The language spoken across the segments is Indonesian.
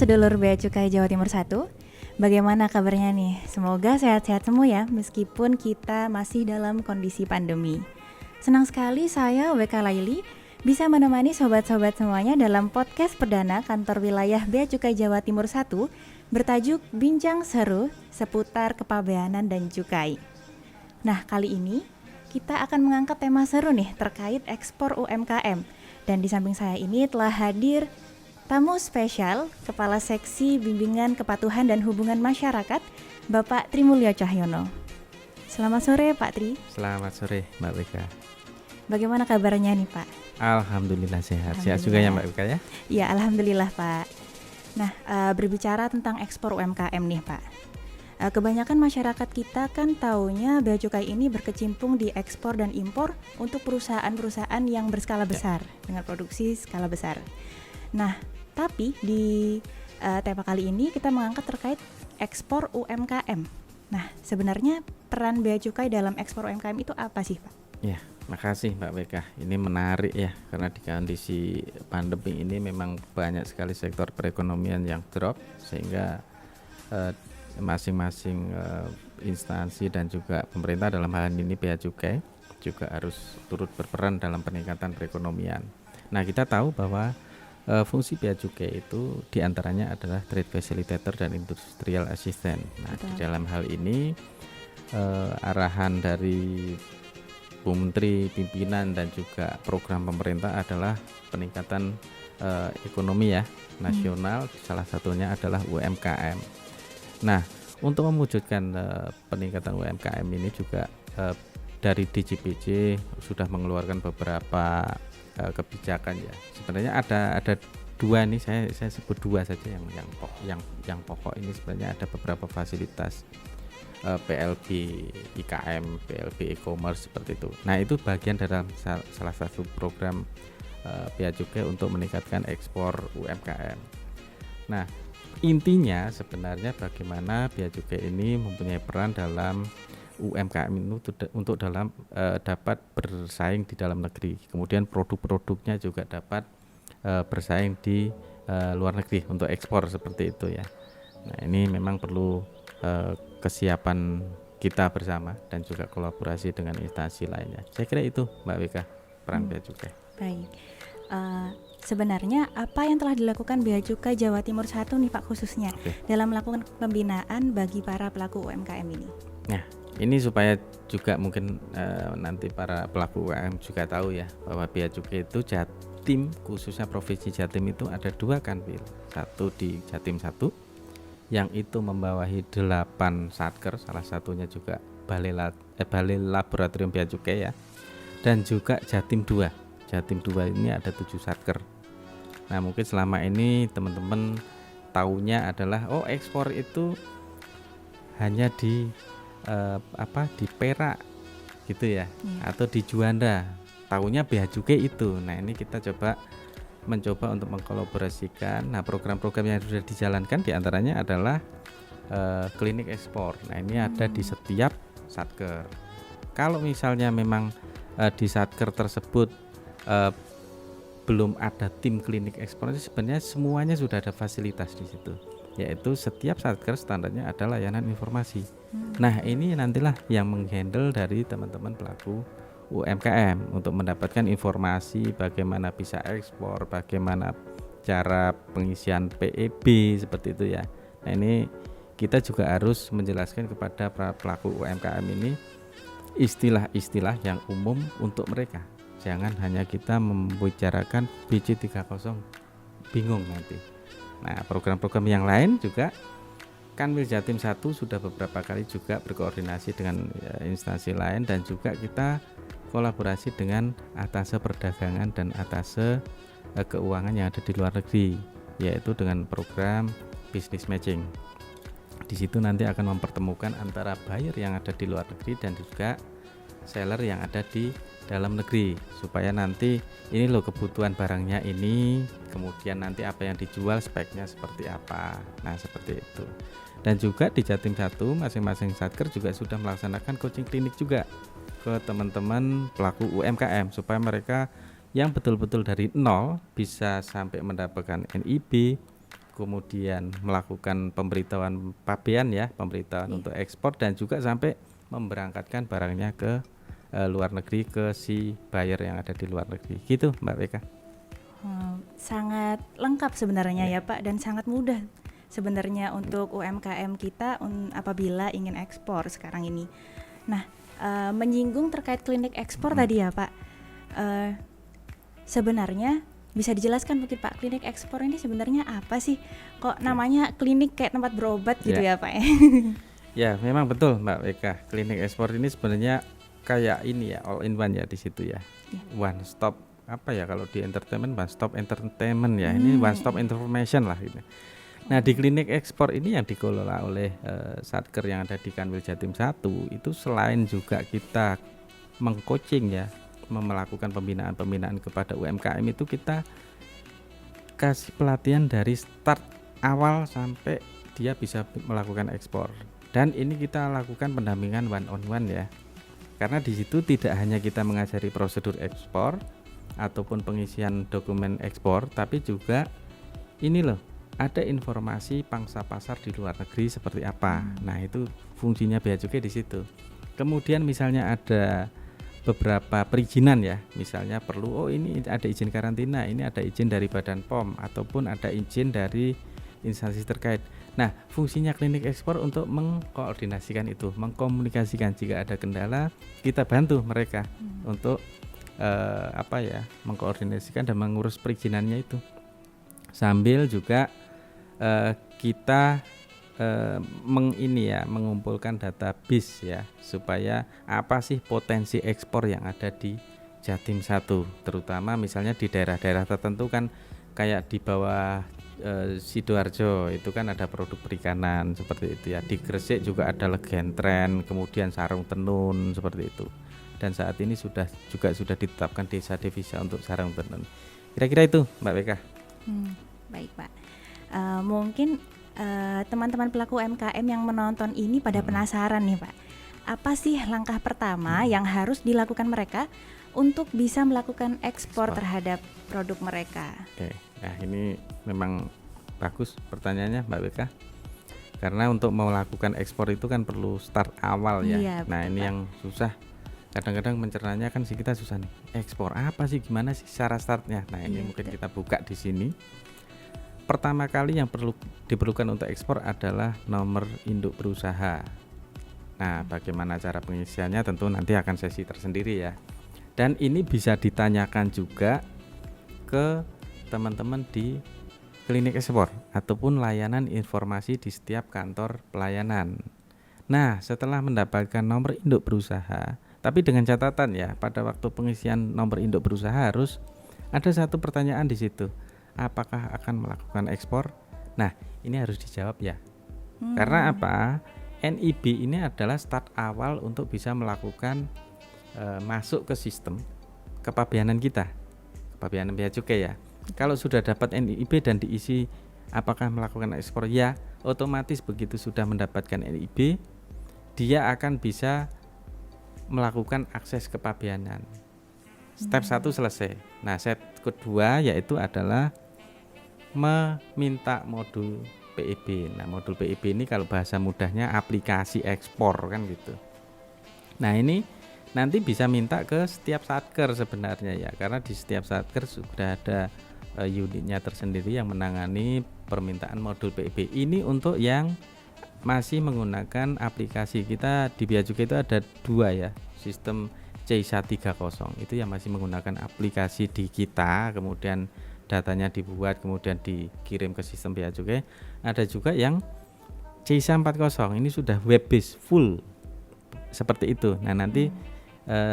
sedulur Bea Cukai Jawa Timur 1. Bagaimana kabarnya nih? Semoga sehat-sehat semua ya, meskipun kita masih dalam kondisi pandemi. Senang sekali saya, WK Laili, bisa menemani sobat-sobat semuanya dalam podcast perdana kantor wilayah Bea Cukai Jawa Timur 1 bertajuk Bincang Seru seputar kepabeanan dan cukai. Nah, kali ini kita akan mengangkat tema seru nih terkait ekspor UMKM. Dan di samping saya ini telah hadir tamu spesial, Kepala Seksi Bimbingan Kepatuhan dan Hubungan Masyarakat, Bapak Trimulyo Cahyono. Selamat sore Pak Tri. Selamat sore Mbak Wika. Bagaimana kabarnya nih Pak? Alhamdulillah sehat. Sehat juga ya Mbak Wika ya? Iya, alhamdulillah Pak. Nah, berbicara tentang ekspor UMKM nih Pak. Kebanyakan masyarakat kita kan taunya Bea Cukai ini berkecimpung di ekspor dan impor untuk perusahaan-perusahaan yang berskala besar dengan produksi skala besar. Nah, tapi di tema kali ini kita mengangkat terkait ekspor UMKM. Nah, sebenarnya peran Bea Cukai dalam ekspor UMKM itu apa sih Pak? Ya, makasih Mbak Wika. Ini menarik ya, karena di kondisi pandemi ini memang banyak sekali sektor perekonomian yang drop, sehingga masing-masing instansi dan juga pemerintah dalam hal ini Bea Cukai juga harus turut berperan dalam peningkatan perekonomian. Nah, kita tahu bahwa fungsi Bea Cukai itu diantaranya adalah trade facilitator dan industrial assistant. Nah, di dalam hal ini arahan dari Bu Menteri, pimpinan dan juga program pemerintah adalah peningkatan ekonomi ya nasional. Salah satunya adalah UMKM. Nah, untuk memwujudkan peningkatan UMKM ini juga dari DJPJ sudah mengeluarkan beberapa kebijakan ya. Sebenarnya ada dua nih, saya sebut dua saja yang pokok ini. Sebenarnya ada beberapa fasilitas PLB IKM, PLB e-commerce seperti itu. Nah, itu bagian dalam salah satu program Bea Cukai untuk meningkatkan ekspor UMKM. Nah, intinya sebenarnya bagaimana Bea Cukai ini mempunyai peran dalam UMKM itu untuk dapat bersaing di dalam negeri. Kemudian produk-produknya juga dapat bersaing di luar negeri untuk ekspor seperti itu ya. Nah, ini memang perlu kesiapan kita bersama dan juga kolaborasi dengan instansi lainnya. Saya kira itu Mbak Wika, peran Bea Cukai. Baik. Sebenarnya apa yang telah dilakukan Bea Cukai Jawa Timur 1 nih Pak khususnya dalam melakukan pembinaan bagi para pelaku UMKM ini? Nah, ini supaya juga mungkin nanti para pelaku UMKM juga tahu ya bahwa Bea Cukai itu Jatim, khususnya Provinsi Jatim itu ada dua kanwil. Satu di Jatim 1 yang itu membawahi 8 satker, salah satunya juga Balai Laboratorium Bea Cukai ya. Dan juga Jatim 2. Jatim 2 ini ada 7 satker. Nah, mungkin selama ini teman-teman taunya adalah ekspor itu hanya di di Perak gitu ya, atau di Juanda. Taunya Bea Cukai itu. Nah, ini kita mencoba untuk mengkolaborasikan. Nah, program-program yang sudah dijalankan diantaranya adalah klinik ekspor. Nah, ini ada di setiap satker. Kalau misalnya memang di satker tersebut belum ada tim klinik ekspor, sebenarnya semuanya sudah ada fasilitas di situ, yaitu setiap satker standarnya ada layanan informasi. Nah, ini nantilah yang menghandle dari teman-teman pelaku UMKM untuk mendapatkan informasi bagaimana bisa ekspor, bagaimana cara pengisian PEB seperti itu ya. Nah, ini kita juga harus menjelaskan kepada para pelaku UMKM ini istilah-istilah yang umum untuk mereka. Jangan hanya kita membicarakan BC30, bingung nanti. Nah, program-program yang lain juga Kanwil Jatim 1 sudah beberapa kali juga berkoordinasi dengan instansi lain, dan juga kita kolaborasi dengan atase perdagangan dan atase keuangan yang ada di luar negeri, yaitu dengan program business matching. Di situ nanti akan mempertemukan antara buyer yang ada di luar negeri dan juga seller yang ada di dalam negeri, supaya nanti ini loh kebutuhan barangnya ini, kemudian nanti apa yang dijual speknya seperti apa. Nah, seperti itu. Dan juga di Jatim 1 masing-masing satker juga sudah melaksanakan coaching klinik juga ke teman-teman pelaku UMKM, supaya mereka yang betul-betul dari nol bisa sampai mendapatkan NIB, kemudian melakukan pemberitahuan pabean ya, pemberitahuan untuk ekspor, dan juga sampai memberangkatkan barangnya ke luar negeri ke si buyer yang ada di luar negeri. Gitu Mbak Beka. Sangat lengkap sebenarnya ya Pak, dan sangat mudah sebenarnya untuk UMKM kita apabila ingin ekspor sekarang ini. Nah, menyinggung terkait klinik ekspor tadi ya Pak, sebenarnya bisa dijelaskan mungkin Pak, klinik ekspor ini sebenarnya apa sih? Kok namanya klinik kayak tempat berobat gitu ya Pak ya? Ya, memang betul Mbak Eka. Klinik ekspor ini sebenarnya kayak ini ya, all in one ya di situ ya. One stop apa ya, kalau di entertainment one stop entertainment ya. Ini one stop information lah ini. Nah, di klinik ekspor ini yang dikelola oleh Satker yang ada di Kanwil Jatim 1 itu, selain juga kita mengcoaching ya, melakukan pembinaan kepada UMKM, itu kita kasih pelatihan dari start awal sampai dia bisa melakukan ekspor. Dan ini kita lakukan pendampingan one on one ya. Karena di situ tidak hanya kita mengajari prosedur ekspor ataupun pengisian dokumen ekspor, tapi juga ini loh, ada informasi pangsa pasar di luar negeri seperti apa. Nah, itu fungsinya Bea Cukai di situ. Kemudian misalnya ada beberapa perizinan ya, misalnya perlu ini ada izin karantina, ini ada izin dari Badan POM ataupun ada izin dari instansi terkait. Nah, fungsinya klinik ekspor untuk mengkoordinasikan itu, mengkomunikasikan jika ada kendala, kita bantu mereka untuk mengkoordinasikan dan mengurus perizinannya itu. Sambil juga kita mengumpulkan database ya, supaya apa sih potensi ekspor yang ada di Jatim 1, terutama misalnya di daerah-daerah tertentu kan, kayak di bawah Sidoarjo itu kan ada produk perikanan seperti itu ya. Di Gresik juga ada legentren, kemudian sarung tenun seperti itu. Dan saat ini sudah ditetapkan desa devisa untuk sarung tenun. Kira-kira itu Mbak Beka. Baik Pak. Mungkin teman-teman pelaku UMKM yang menonton ini pada penasaran nih Pak, apa sih langkah pertama yang harus dilakukan mereka untuk bisa melakukan ekspor terhadap produk mereka? Oke, nah ini memang bagus pertanyaannya Mbak Beka, karena untuk melakukan ekspor itu kan perlu start awal ya. Iya, nah ini Pak, yang susah, kadang-kadang mencernanya kan kita susah nih, ekspor apa sih, gimana sih cara startnya. Nah ini mungkin kita buka di sini. Pertama kali yang diperlukan untuk ekspor adalah nomor induk berusaha. Nah, bagaimana cara pengisiannya tentu nanti akan sesi tersendiri ya. Dan ini bisa ditanyakan juga ke teman-teman di klinik ekspor ataupun layanan informasi di setiap kantor pelayanan. Nah, setelah mendapatkan nomor induk berusaha, tapi dengan catatan ya, pada waktu pengisian nomor induk berusaha harus ada satu pertanyaan di situ. Apakah akan melakukan ekspor? Nah, ini harus dijawab ya. Karena apa? NIB ini adalah start awal untuk bisa melakukan masuk ke sistem kepabeanan kita, kepabeanan Bea Cukai ya. Kalau sudah dapat NIB dan diisi apakah melakukan ekspor, ya otomatis begitu sudah mendapatkan NIB, dia akan bisa melakukan akses kepabeanan. Step 1 selesai. Nah, step kedua yaitu adalah meminta modul PEB. Nah, modul PEB ini kalau bahasa mudahnya aplikasi ekspor kan gitu. Nah, ini nanti bisa minta ke setiap satker sebenarnya ya, karena di setiap satker sudah ada unitnya tersendiri yang menangani permintaan modul PEB. Ini untuk yang masih menggunakan aplikasi. Kita di Bea Cukai itu ada 2 ya, sistem C130 itu yang masih menggunakan aplikasi di kita, kemudian datanya dibuat kemudian dikirim ke sistem Bea Cukai. Ada juga yang C140, ini sudah web based full seperti itu. Nah, nanti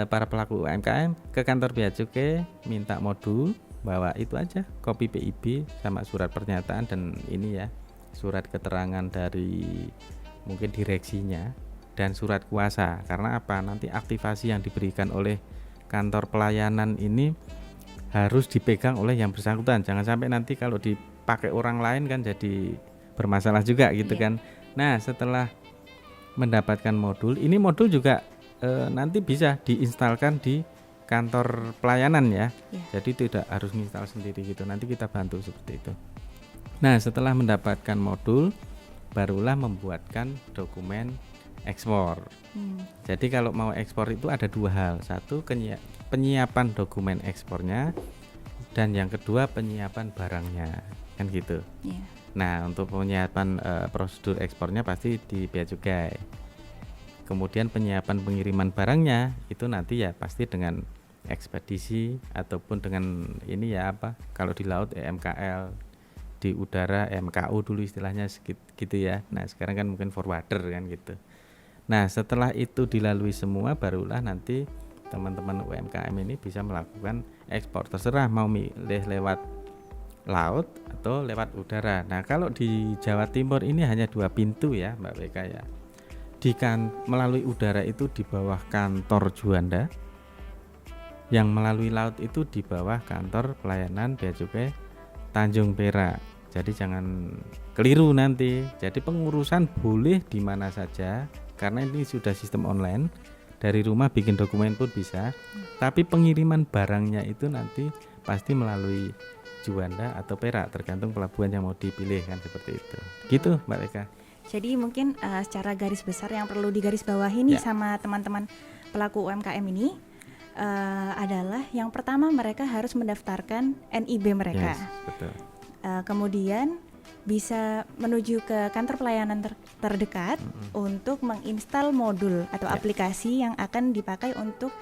para pelaku UMKM ke kantor Bea Cukai minta modul, bawa itu aja, kopi PIB sama surat pernyataan dan ini ya, surat keterangan dari mungkin direksinya dan surat kuasa. Karena apa? Nanti aktivasi yang diberikan oleh kantor pelayanan ini harus dipegang oleh yang bersangkutan. Jangan sampai nanti kalau dipakai orang lain kan jadi bermasalah juga gitu kan. Nah, setelah mendapatkan modul, ini modul juga nanti bisa diinstalkan di kantor pelayanan ya. Jadi tidak harus install sendiri gitu. Nanti kita bantu seperti itu. Nah, setelah mendapatkan modul, barulah membuatkan dokumen ekspor. Jadi kalau mau ekspor itu ada dua hal. Satu, penyiapan dokumen ekspornya, dan yang kedua penyiapan barangnya, kan gitu. Iya. Nah, untuk penyiapan prosedur ekspornya pasti di bea cukai. Kemudian penyiapan pengiriman barangnya itu nanti ya pasti dengan ekspedisi ataupun dengan ini ya apa? Kalau di laut MKL, di udara MKU dulu istilahnya gitu ya. Nah, sekarang kan mungkin forwarder kan gitu. Nah, setelah itu dilalui semua barulah nanti teman-teman UMKM ini bisa melakukan ekspor. Terserah mau milih lewat laut atau lewat udara. Nah, kalau di Jawa Timur ini hanya 2 pintu ya, Mbak Weka ya. Melalui udara itu di bawah kantor Juanda. Yang melalui laut itu di bawah kantor pelayanan bea cukai Tanjung Perak. Jadi jangan keliru nanti. Jadi pengurusan boleh di mana saja karena ini sudah sistem online. Dari rumah bikin dokumen pun bisa. Tapi pengiriman barangnya itu nanti pasti melalui Juanda atau Perak, tergantung pelabuhan yang mau dipilih kan seperti itu. Gitu Mbak Eka. Jadi mungkin secara garis besar yang perlu digarisbawahi nih sama teman-teman pelaku UMKM ini adalah yang pertama mereka harus mendaftarkan NIB mereka. Yes, betul. Kemudian bisa menuju ke kantor pelayanan terdekat untuk menginstal modul atau aplikasi yang akan dipakai untuk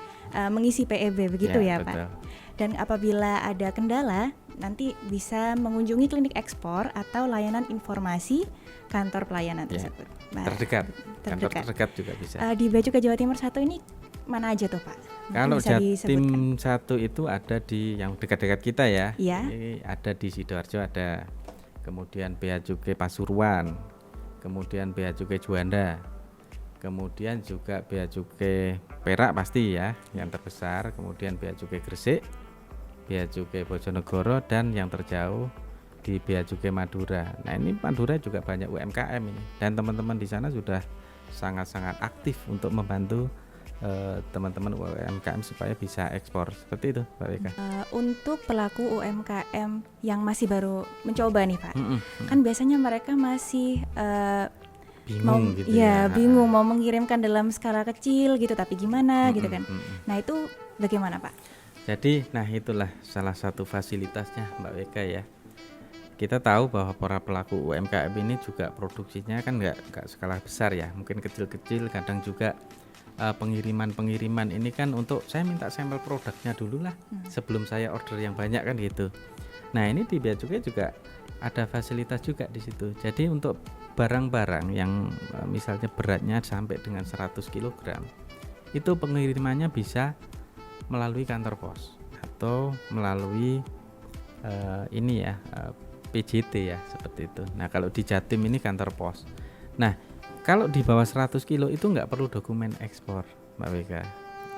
mengisi PEB begitu ya betul. Pak. Dan apabila ada kendala nanti bisa mengunjungi klinik ekspor atau layanan informasi kantor pelayanan tersebut. Terdekat. Kantor terdekat juga bisa. Di Bea Cukai Jawa Timur 1 ini mana aja tuh Pak? Kalau Jatim 1 itu ada di yang dekat-dekat kita ya. Ini ada di Sidoarjo ada. Kemudian Bea Cukai Pasuruan, kemudian Bea Cukai Juanda, kemudian juga Bea Cukai Perak pasti ya yang terbesar, kemudian Bea Cukai Gresik, Bea Cukai Bojonegoro, dan yang terjauh di Bea Cukai Madura. Nah ini Madura juga banyak UMKM ini, dan teman-teman di sana sudah sangat-sangat aktif untuk membantu teman-teman UMKM supaya bisa ekspor seperti itu Mbak Eka. Untuk pelaku UMKM yang masih baru mencoba nih Pak, kan biasanya mereka masih bingung gitu ya. Bingung mau mengirimkan dalam skala kecil gitu, tapi gimana gitu kan. Nah itu bagaimana Pak? Jadi, nah itulah salah satu fasilitasnya Mbak Eka ya. Kita tahu bahwa para pelaku UMKM ini juga produksinya kan nggak skala besar ya, mungkin kecil-kecil, kadang juga pengiriman ini kan untuk saya minta sampel produknya dulu lah sebelum saya order yang banyak kan gitu. Nah ini di Bea Cukai juga ada fasilitas juga di situ. Jadi untuk barang-barang yang misalnya beratnya sampai dengan 100 kg itu pengirimannya bisa melalui kantor pos atau melalui ini ya PJT ya seperti itu. Nah kalau di Jatim ini kantor pos. Nah kalau di bawah 100 kilo itu nggak perlu dokumen ekspor Mbak Weka.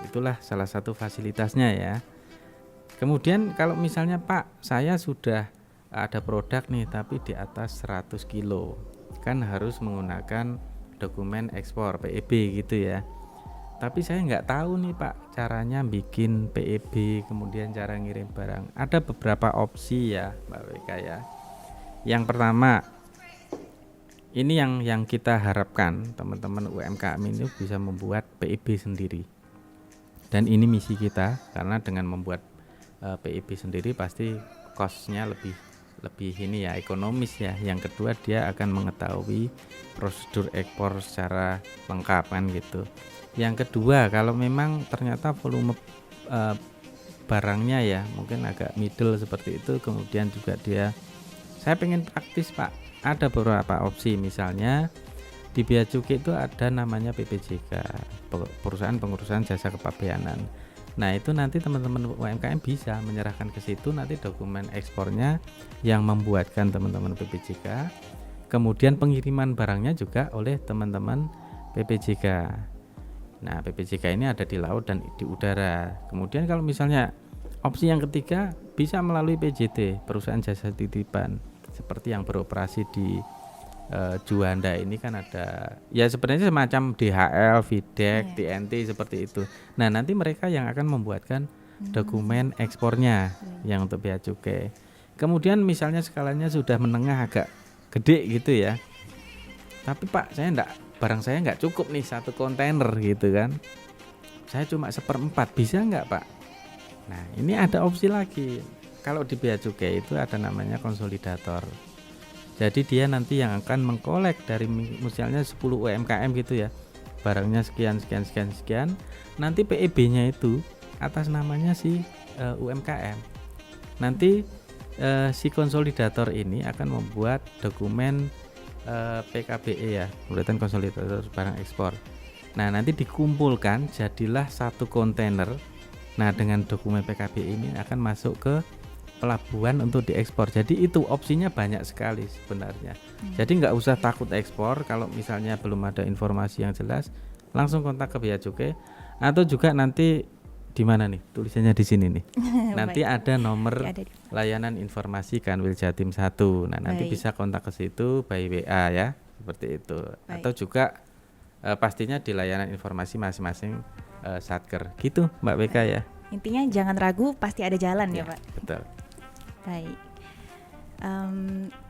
Itulah salah satu fasilitasnya ya. Kemudian kalau misalnya Pak saya sudah ada produk nih tapi di atas 100 kilo kan harus menggunakan dokumen ekspor PEB gitu ya. Tapi saya nggak tahu nih Pak caranya bikin PEB kemudian cara ngirim barang. Ada beberapa opsi ya Mbak Weka ya. Yang pertama ini yang kita harapkan teman-teman UMKM ini bisa membuat PEB sendiri. Dan ini misi kita karena dengan membuat PEB sendiri pasti cost-nya lebih ini ya ekonomis ya. Yang kedua dia akan mengetahui prosedur ekspor secara lengkap kan gitu. Yang kedua kalau memang ternyata volume barangnya ya mungkin agak middle seperti itu, kemudian juga saya pengen praktis Pak, ada beberapa opsi. Misalnya di Bea Cukai itu ada namanya PPJK, perusahaan pengurusan jasa kepabeanan. Nah itu nanti teman-teman UMKM bisa menyerahkan ke situ nanti dokumen ekspornya yang membuatkan teman-teman PPJK, kemudian pengiriman barangnya juga oleh teman-teman PPJK. Nah PPJK ini ada di laut dan di udara. Kemudian kalau misalnya opsi yang ketiga bisa melalui PJT, perusahaan jasa titipan, seperti yang beroperasi di Juanda ini kan ada ya sebenarnya semacam DHL, Videk, TNT seperti itu. Nah nanti mereka yang akan membuatkan dokumen ekspornya yang untuk Bea Cukai. Kemudian misalnya skalanya sudah menengah agak gede gitu ya. Tapi Pak, barang saya nggak cukup nih 1 kontainer gitu kan. Saya cuma 1/4, bisa nggak Pak? Nah ini ada opsi lagi. Kalau di bea cukai itu ada namanya konsolidator. Jadi dia nanti yang akan mengkolek dari misalnya 10 UMKM gitu ya. Barangnya sekian. Nanti PEB-nya itu atas namanya si UMKM. Nanti si konsolidator ini akan membuat dokumen PKBE ya, Buletin Konsolidator Barang Ekspor. Nah nanti dikumpulkan jadilah 1 kontainer. Nah dengan dokumen PKBE ini akan masuk ke pelabuhan untuk diekspor. Jadi itu opsinya banyak sekali sebenarnya. Jadi nggak usah takut ekspor. Kalau misalnya belum ada informasi yang jelas, langsung kontak ke bea cukai. Atau juga nanti di mana nih? Tulisannya di sini nih. Nanti ada nomor layanan informasi Kanwil Jatim 1. Nah, nanti bisa kontak ke situ by WA ya, seperti itu. Atau juga pastinya di layanan informasi masing-masing Satker. Gitu, Mbak Beka ya. Intinya jangan ragu, pasti ada jalan ya, Pak. Betul. Baik.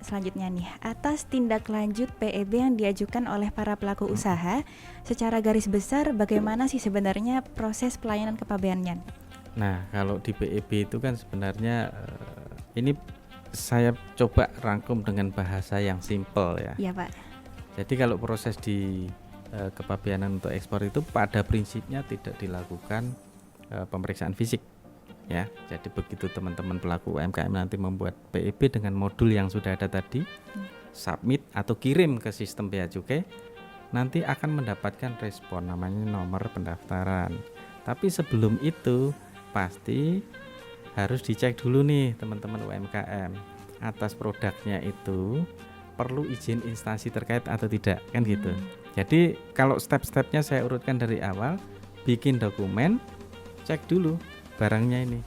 Selanjutnya nih, atas tindak lanjut PEB yang diajukan oleh para pelaku usaha, secara garis besar bagaimana sih sebenarnya proses pelayanan kepabeanan? Nah, kalau di PEB itu kan sebenarnya ini saya coba rangkum dengan bahasa yang simple ya. Iya Pak. Jadi kalau proses di kepabeanan untuk ekspor itu pada prinsipnya tidak dilakukan pemeriksaan fisik. Ya, jadi begitu teman-teman pelaku UMKM nanti membuat PEB dengan modul yang sudah ada tadi, submit atau kirim ke sistem bea cukai, nanti akan mendapatkan respon namanya nomor pendaftaran. Tapi sebelum itu pasti harus dicek dulu nih teman-teman UMKM, atas produknya itu perlu izin instansi terkait atau tidak, kan gitu. Jadi kalau step-stepnya saya urutkan dari awal, bikin dokumen, cek dulu barangnya ini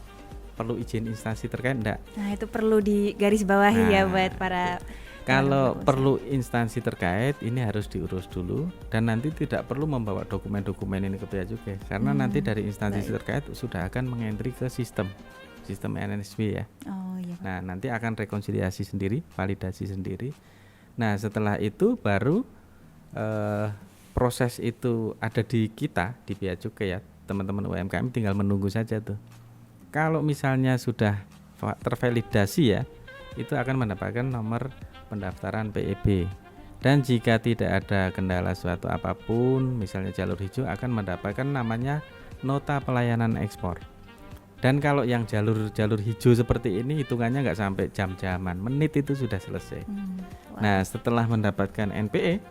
perlu izin instansi terkait enggak? Nah itu perlu digarisbawahi ya buat para. Kalau perlu instansi terkait ini harus diurus dulu dan nanti tidak perlu membawa dokumen-dokumen ini ke bea cukai karena nanti dari instansi terkait sudah akan mengentry ke sistem NSW ya. Oh iya. Nah nanti akan rekonsiliasi sendiri, validasi sendiri. Nah setelah itu baru proses itu ada di kita di bea cukai ya. Teman-teman UMKM tinggal menunggu saja tuh. Kalau misalnya sudah tervalidasi ya, itu akan mendapatkan nomor pendaftaran PEB. Dan jika tidak ada kendala suatu apapun, misalnya jalur hijau akan mendapatkan namanya nota pelayanan ekspor. Dan kalau yang jalur hijau seperti ini hitungannya nggak sampai jam-jaman, menit itu sudah selesai. Nah setelah mendapatkan NPE,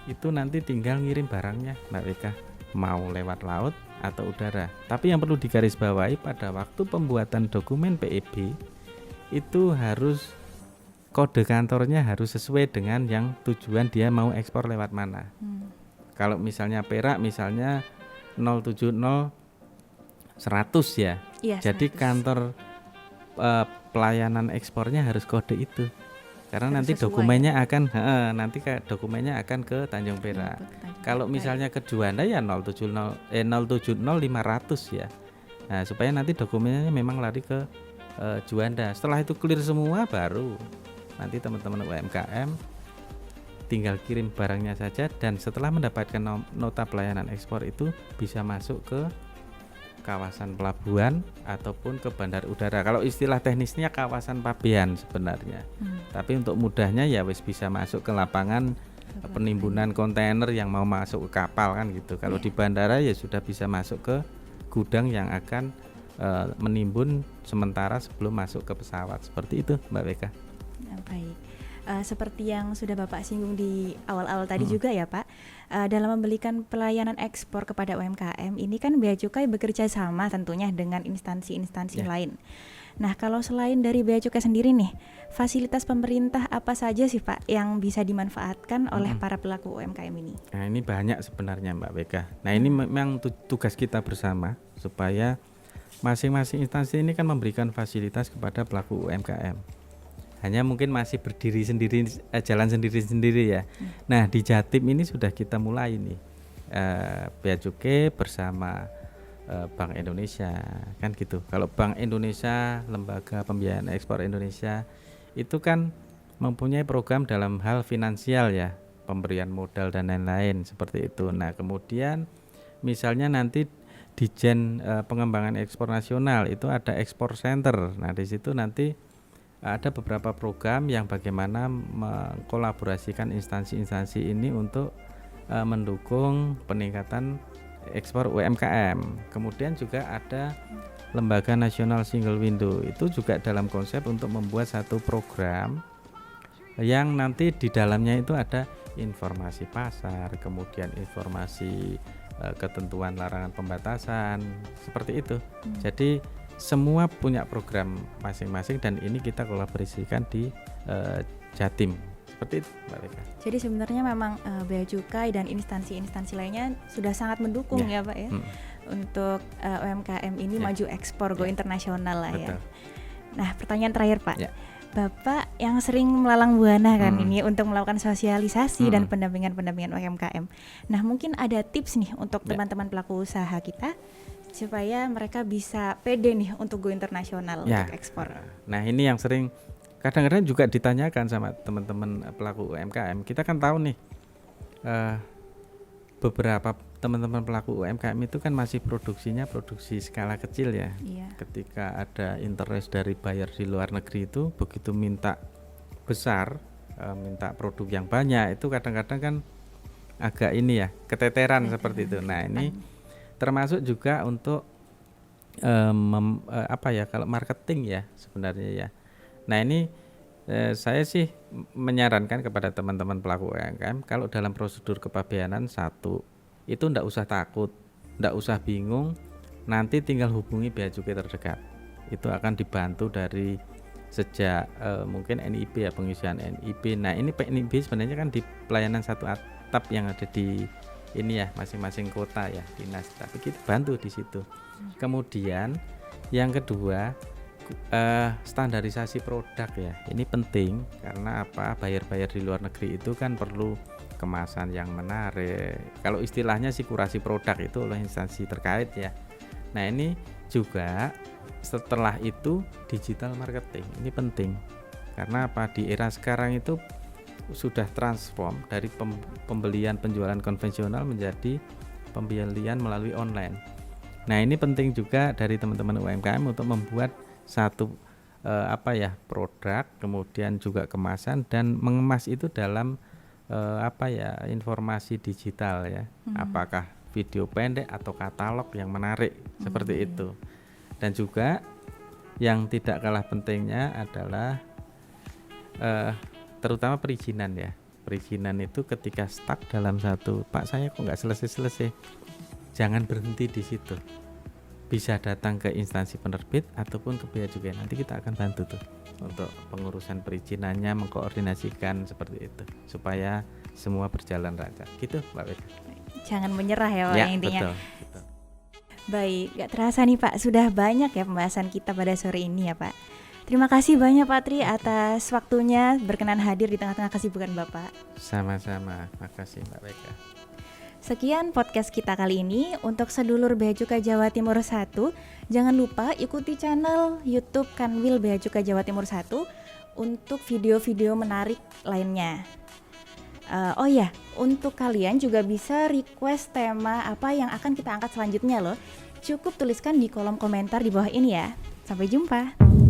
itu nanti tinggal ngirim barangnya Mbak Wika, mau lewat laut atau udara. Tapi yang perlu digarisbawahi pada waktu pembuatan dokumen PEB itu harus kode kantornya harus sesuai dengan yang tujuan dia mau ekspor lewat mana. Kalau misalnya perak misalnya 070 100 ya. Jadi 100. Kantor pelayanan ekspornya harus kode itu. Karena nanti dokumennya dokumennya akan ke Tanjung Perak. Kalau misalnya ke Juanda ya 070 500 ya. Nah, supaya nanti dokumennya memang lari ke Juanda. Setelah itu clear semua baru nanti teman-teman UMKM tinggal kirim barangnya saja dan setelah mendapatkan nota pelayanan ekspor itu bisa masuk ke kawasan pelabuhan ataupun ke bandar udara. Kalau istilah teknisnya kawasan pabean sebenarnya. Tapi untuk mudahnya ya wis bisa masuk ke lapangan penimbunan kontainer yang mau masuk ke kapal kan gitu. Kalau di bandara ya sudah bisa masuk ke gudang yang akan menimbun sementara sebelum masuk ke pesawat. Seperti itu Mbak Beka. Baik. Seperti yang sudah Bapak singgung di awal-awal tadi juga ya Pak, dalam memberikan pelayanan ekspor kepada UMKM ini kan bea cukai bekerja sama tentunya dengan instansi-instansi lain. Nah kalau selain dari bea cukai sendiri nih, fasilitas pemerintah apa saja sih Pak yang bisa dimanfaatkan oleh para pelaku UMKM ini? Nah ini banyak sebenarnya Mbak Beka. Nah ini memang tugas kita bersama supaya masing-masing instansi ini kan memberikan fasilitas kepada pelaku UMKM. Hanya mungkin masih berdiri sendiri, jalan sendiri-sendiri ya. Nah di Jatim ini sudah kita mulai nih bea cukai bersama Bank Indonesia kan gitu. Kalau Bank Indonesia, Lembaga Pembiayaan Ekspor Indonesia itu kan mempunyai program dalam hal finansial ya, pemberian modal dan lain-lain seperti itu. Nah kemudian misalnya nanti Dijen Pengembangan Ekspor Nasional itu ada Ekspor Center. Nah di situ nanti ada beberapa program yang bagaimana mengkolaborasikan instansi-instansi ini untuk mendukung peningkatan ekspor UMKM. Kemudian juga ada Lembaga Nasional Single Window, itu juga dalam konsep untuk membuat satu program yang nanti di dalamnya itu ada informasi pasar, kemudian informasi ketentuan larangan pembatasan, seperti itu. Jadi semua punya program masing-masing dan ini kita kolaborasikan di Jatim. Seperti itu, Mbak Rika. Jadi sebenarnya memang Bea Cukai dan instansi-instansi lainnya sudah sangat mendukung ya Pak ya untuk UMKM ini maju ekspor go internasional lah. Betul. Ya. Nah pertanyaan terakhir Pak, Bapak yang sering melalang buana kan ini untuk melakukan sosialisasi dan pendampingan UMKM. Nah mungkin ada tips nih untuk teman-teman pelaku usaha kita supaya mereka bisa pede nih untuk go internasional untuk ekspor. Nah ini yang sering kadang-kadang juga ditanyakan sama teman-teman pelaku UMKM. Kita kan tahu nih beberapa teman-teman pelaku UMKM itu kan masih produksinya produksi skala kecil ya. Ketika ada interest dari buyer di luar negeri itu begitu minta besar, minta produk yang banyak itu kadang-kadang kan agak ini ya keteteran seperti itu. Nah ini termasuk juga untuk kalau marketing ya sebenarnya ya. Nah ini saya sih menyarankan kepada teman-teman pelaku UMKM kalau dalam prosedur kepabeanan satu itu ndak usah takut, ndak usah bingung, nanti tinggal hubungi bea cukai terdekat. Itu akan dibantu dari sejak mungkin NIB ya, pengisian NIB. Nah ini NIB sebenarnya kan di pelayanan satu atap yang ada di ini ya masing-masing kota ya dinas, tapi kita bantu di situ. Kemudian yang kedua standarisasi produk ya, ini penting karena apa, buyer-buyer di luar negeri itu kan perlu kemasan yang menarik. Kalau istilahnya sih kurasi produk itu oleh instansi terkait ya. Nah ini juga setelah itu digital marketing ini penting karena apa, di era sekarang itu sudah transform dari pembelian penjualan konvensional menjadi pembelian melalui online. Nah ini penting juga dari teman-teman UMKM untuk membuat satu produk, kemudian juga kemasan dan mengemas itu dalam informasi digital ya. Apakah video pendek atau katalog yang menarik seperti itu. Dan juga yang tidak kalah pentingnya adalah terutama perizinan ya. Perizinan itu ketika stuck dalam satu, Pak saya kok nggak selesai-selesai, jangan berhenti di situ. Bisa datang ke instansi penerbit ataupun ke bea cukai. Nanti kita akan bantu tuh untuk pengurusan perizinannya, mengkoordinasikan seperti itu supaya semua berjalan lancar. Gitu, Mbak Weda. Jangan menyerah ya Pak ya, intinya. Betul. Baik, gak terasa nih Pak, sudah banyak ya pembahasan kita pada sore ini ya Pak. Terima kasih banyak Pak Tri atas waktunya berkenan hadir di tengah-tengah kesibukan Bapak. Sama-sama, makasih Mbak Weka. Sekian podcast kita kali ini. Untuk sedulur Bea Cukai Jawa Timur 1, jangan lupa ikuti channel YouTube Kanwil Bea Cukai Jawa Timur 1 untuk video-video menarik lainnya. Untuk kalian juga bisa request tema apa yang akan kita angkat selanjutnya loh. Cukup tuliskan di kolom komentar di bawah ini ya. Sampai jumpa.